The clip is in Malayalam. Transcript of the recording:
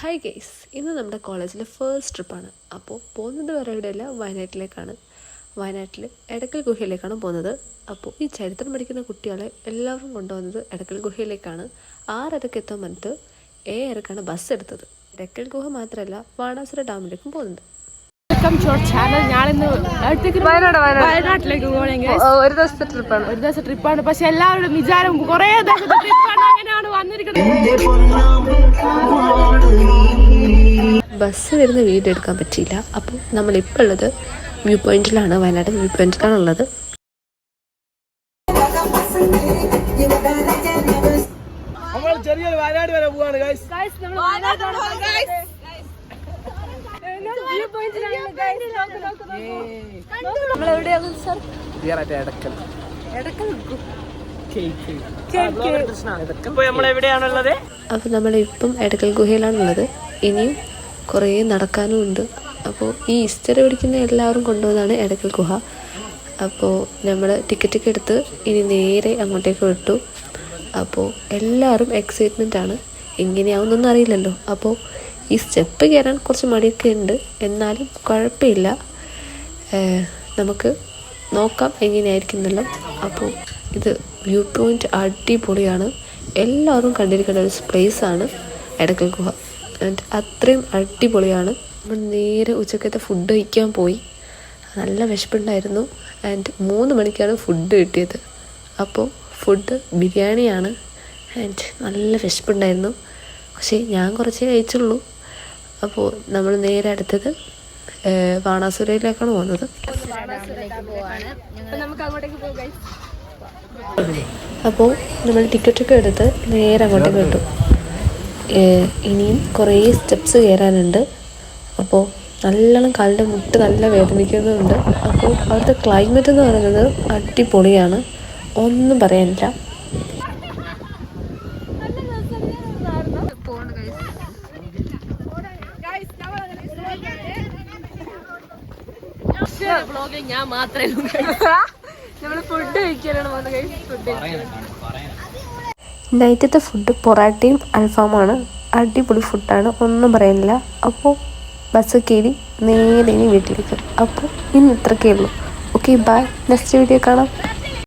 ഹായ് ഗെയ്സ്, ഇന്ന് നമ്മുടെ കോളേജിലെ ഫസ്റ്റ് ട്രിപ്പാണ്. അപ്പോൾ പോകുന്നത് വേറെ എവിടെയല്ല, വയനാട്ടിലേക്കാണ്. വയനാട്ടിൽ എടക്കൽ ഗുഹയിലേക്കാണ് പോകുന്നത്. അപ്പോൾ ഈ ചരിത്രം പഠിക്കുന്ന കുട്ടികളെ എല്ലാവരും കൊണ്ടുപോകുന്നത് എടക്കൽ ഗുഹയിലേക്കാണ്. 6:30 എത്താൻ പറഞ്ഞിട്ട് 7:30 ബസ് എടുത്തത്. എടക്കൽ ഗുഹ മാത്രമല്ല, ബാണാസുര ഡാമിലേക്കും പോകുന്നത്. വയനാട്ടിലേക്ക് പോകണമെങ്കിൽ ഒരു ദിവസത്തെ ട്രിപ്പാണ്. പക്ഷെ എല്ലാവരും വിചാരം കുറേ ട്രിപ്പാണ്, അങ്ങനെയാണ് വന്നിരിക്കുന്നത്. ബസ് വരുന്ന വീഡിയോ എടുക്കാൻ പറ്റിയില്ല. അപ്പോൾ നമ്മളിപ്പോൾ ഉള്ളത് വ്യൂ പോയിന്റിലാണ്, വയനാട് വ്യൂ പോയിന്റിലാണ് ഉള്ളത്. ചെറിയൊരു വയനാട് വരെ പോവാണ്. അപ്പോൾ നമ്മളിപ്പം എടക്കൽ ഗുഹയിലാണുള്ളത്. ഇനിയും കുറേ നടക്കാനും ഉണ്ട്. അപ്പോൾ ഈ ഹിസ്റ്ററി പഠിക്കുന്ന എല്ലാവരും കൊണ്ടുപോകുന്നതാണ് എടക്കൽ ഗുഹ. അപ്പോൾ നമ്മൾ ടിക്കറ്റൊക്കെ എടുത്ത് ഇനി നേരെ അങ്ങോട്ടേക്ക് വിട്ടു. അപ്പോൾ എല്ലാവരും എക്സൈറ്റ്മെൻ്റ് ആണ്. എങ്ങനെയാവുന്നൊന്നും അറിയില്ലല്ലോ. അപ്പോൾ ഈ സ്റ്റെപ്പ് കയറാൻ കുറച്ച് മടിയൊക്കെ ഉണ്ട്, എന്നാലും കുഴപ്പമില്ല. നമുക്ക് നോക്കാം എങ്ങനെയായിരിക്കുമല്ലോ. അപ്പോൾ ഇത് വ്യൂ പോയിൻ്റ് അടിപൊളിയാണ്. എല്ലാവരും കണ്ടിരിക്കേണ്ട ഒരു പ്ലേസാണ് എടക്കൽ ഗുഹ. ആൻഡ് അത്രയും അടിപൊളിയാണ്. നമ്മൾ നേരെ ഉച്ചക്കത്തെ ഫുഡ് കഴിക്കാൻ പോയി. നല്ല വിശപ്പുണ്ടായിരുന്നു. ആൻഡ് 3 മണിക്കാണ് ഫുഡ് കിട്ടിയത്. അപ്പോൾ ഫുഡ് ബിരിയാണിയാണ്. ആൻഡ് നല്ല വിശപ്പുണ്ടായിരുന്നു. പക്ഷേ ഞാൻ കുറച്ചേ കഴിച്ചുള്ളൂ. അപ്പോൾ നമ്മൾ നേരെ അടുത്തത് ബാണാസുരയിലേക്കാണ് പോകുന്നത്. അപ്പോൾ നമ്മൾ ടിക്കറ്റൊക്കെ എടുത്ത് നേരെ അങ്ങോട്ടേക്ക് വിട്ടു. ഇനിയും കുറേ സ്റ്റെപ്സ് കയറാനുണ്ട്. അപ്പോൾ നല്ലോണം കാലിൻ്റെ മുട്ട് നല്ല വേദനിക്കുന്നുണ്ട്. അപ്പോൾ അവിടുത്തെ ക്ലൈമറ്റ് എന്ന് പറയുന്നത് അടിപൊളിയാണ്, ഒന്നും പറയാനില്ല. ഞാൻ മാത്രമേ നമ്മള് ഫുഡ് കഴിക്കാനാണ് പോകുന്നത്. നൈറ്റത്തെ ഫുഡ് പൊറാട്ടയും അൽഫാമാണ്. അടിപൊളി ഫുഡാണ്, ഒന്നും പറയാനില്ല. അപ്പോൾ ബസ് കയറി നേരെ ഇനി വീട്ടിലേക്ക്. അപ്പോൾ ഇന്ന് ഇത്രയൊക്കെ ഉള്ളൂ. Okay, by. നെക്സ്റ്റ് വീഡിയോ കാണാം.